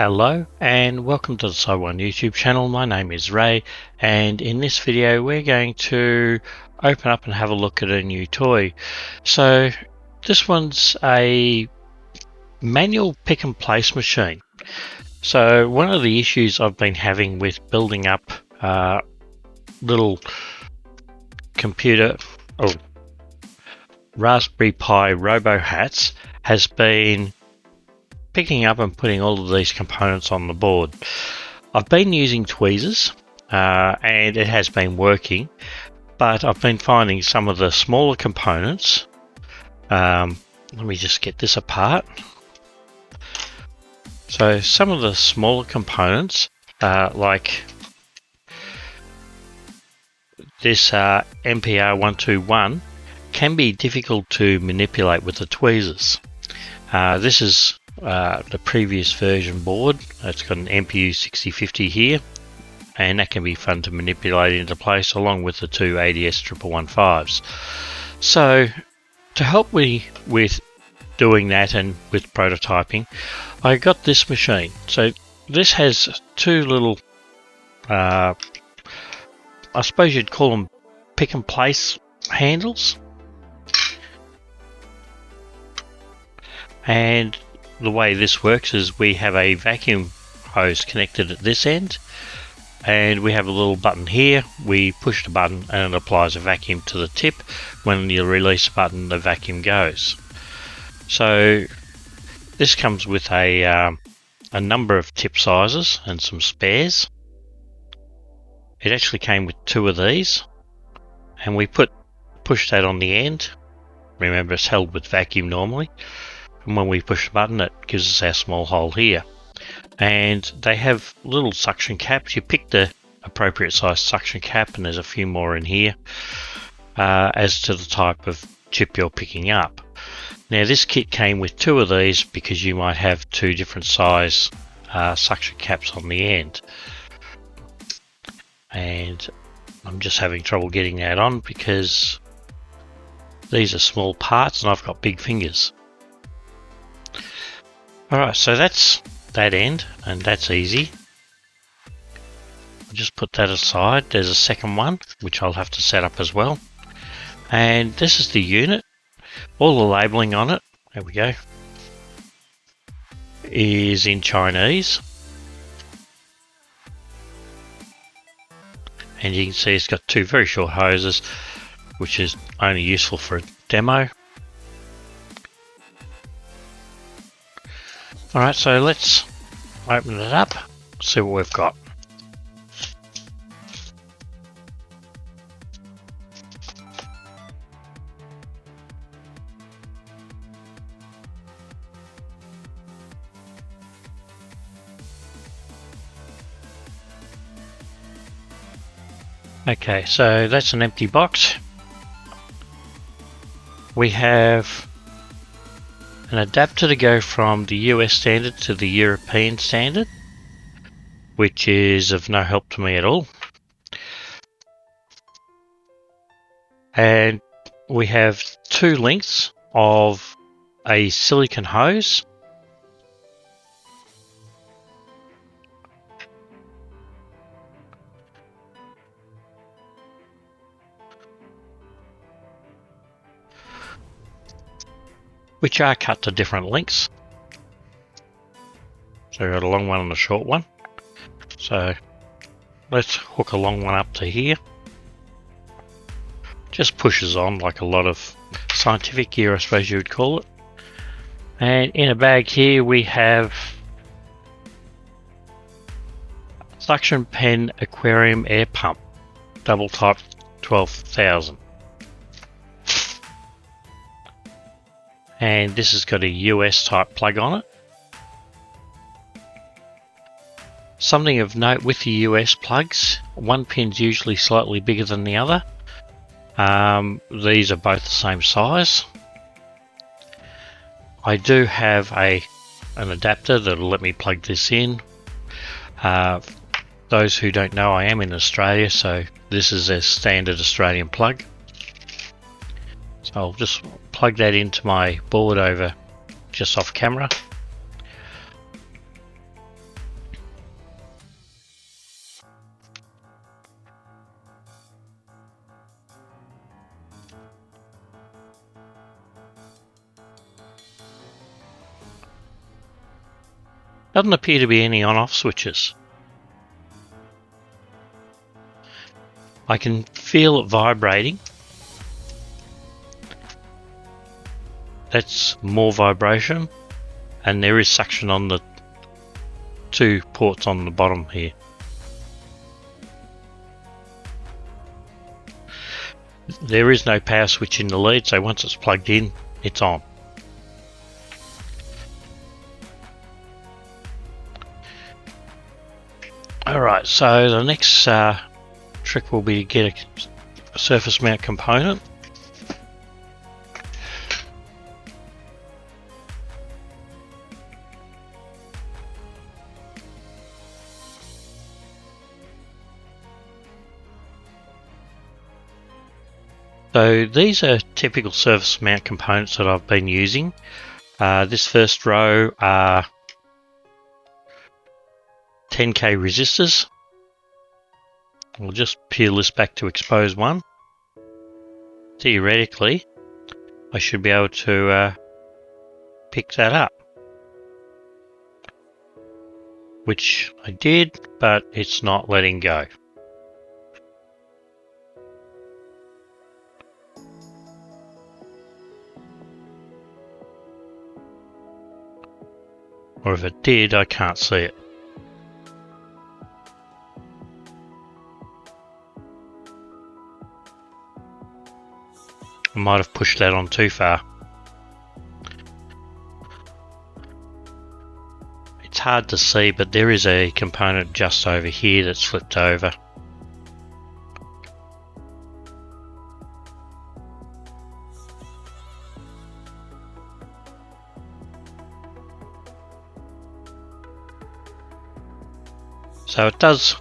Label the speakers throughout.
Speaker 1: Hello and welcome to the So1 YouTube channel. My name is Ray, and in this video we're going to open up and have a look at a new toy. So this one's a manual pick and place machine. So one of the issues I've been having with building up little computer or Raspberry Pi robo hats has been picking up and putting all of these components on the board. I've been using tweezers and it has been working, but I've been finding some of the smaller components. Let me just get this apart. So some of the smaller components like this MPR121 can be difficult to manipulate with the tweezers. This is the previous version board. It's got an MPU 6050 here, and that can be fun to manipulate into place along with the two ADS 1115s. So to help me with doing that and with prototyping, I got this machine. So this has two little I suppose you'd call them pick and place handles, and the way this works is we have a vacuum hose connected at this end, and we have a little button here. We push the button and it applies a vacuum to the tip. When you release the button, the vacuum goes. So this comes with a number of tip sizes and some spares. It actually came with two of these, and we push that on the end. Remember, it's held with vacuum normally. And when we push the button, it gives us our small hole here. And they have little suction caps. You pick the appropriate size suction cap, and there's a few more in here as to the type of chip you're picking up. Now this kit came with two of these because you might have two different size suction caps on the end. And I'm just having trouble getting that on because these are small parts and I've got big fingers. Alright, so that's that end, and that's easy. I'll just put that aside. There's a second one, which I'll have to set up as well. And this is the unit. All the labelling on it, there we go, is in Chinese. And you can see it's got two very short hoses, which is only useful for a demo. Alright, so let's open it up, see what we've got. Okay, so that's an empty box. We have an adapter to go from the US standard to the European standard, which is of no help to me at all. And we have two lengths of a silicone hose. Which are cut to different lengths. So we've got a long one and a short one. So let's hook a long one up to here. Just pushes on like a lot of scientific gear, I suppose you would call it. And in a bag here we have suction pen aquarium air pump, double type 12,000. And this has got a US type plug on it. Something of note with the US plugs, one pin's usually slightly bigger than the other. These are both the same size. I do have an adapter that'll let me plug this in. Those who don't know, I am in Australia, so this is a standard Australian plug. So I'll just plug that into my board over just off camera. Doesn't appear to be any on-off switches. I can feel it vibrating. That's more vibration, and there is suction on the 2 ports on the bottom here. There is no power switch in the lead, so once it's plugged in, it's on. Alright, so the next trick will be to get a surface mount component. So these are typical surface mount components that I've been using. This first row are 10k resistors. I'll just peel this back to expose one. Theoretically, I should be able to pick that up, which I did, but it's not letting go. Or if it did, I can't see it. I might have pushed that on too far. It's hard to see, but there is a component just over here that's flipped over. So it does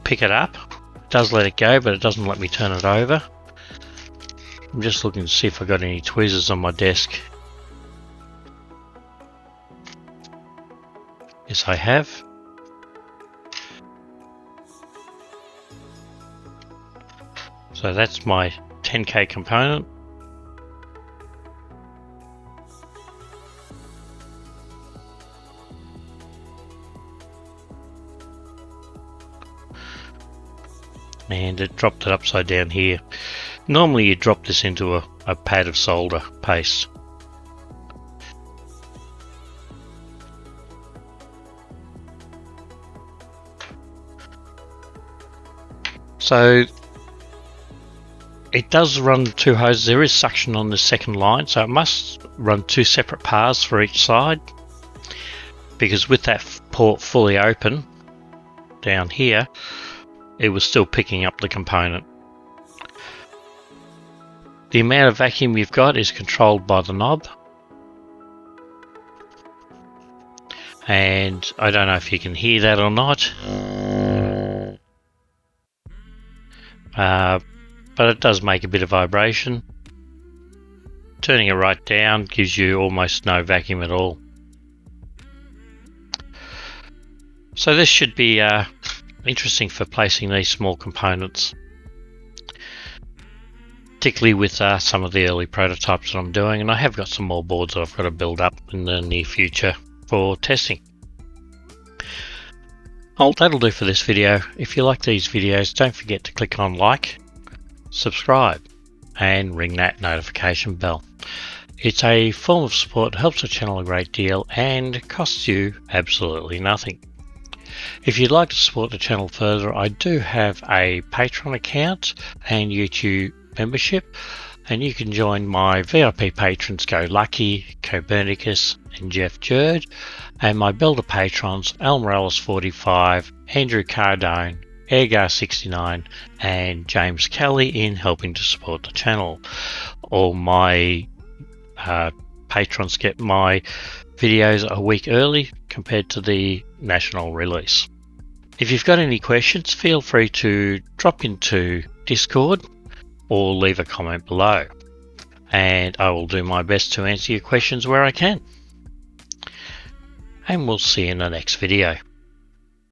Speaker 1: pick it up, it does let it go, but it doesn't let me turn it over. I'm just looking to see if I got any tweezers on my desk. Yes, I have. So that's my 10k component. And it dropped it upside down here. Normally you drop this into a pad of solder paste. So it does run 2 hoses. There is suction on the second line, so it must run 2 separate paths for each side, because with that port fully open down here, it was still picking up the component. The amount of vacuum you've got is controlled by the knob, and I don't know if you can hear that or not, but it does make a bit of vibration. Turning it right down gives you almost no vacuum at all. So this should be interesting for placing these small components, particularly with some of the early prototypes that I'm doing, and I have got some more boards that I've got to build up in the near future for testing. Oh, that'll do for this video. If you like these videos, don't forget to click on like, subscribe, and ring that notification bell. It's a form of support that helps the channel a great deal and costs you absolutely nothing. If you'd like to support the channel further, I do have a Patreon account and YouTube membership, and you can join my VIP patrons Go Lucky, Copernicus and Jeff Jerd, and my builder patrons Al Morales 45, Andrew Cardone, Airgar69 and James Kelly in helping to support the channel. All my patrons get my videos a week early compared to the national release. If you've got any questions, feel free to drop into Discord or leave a comment below, and I will do my best to answer your questions where I can. And we'll see you in the next video.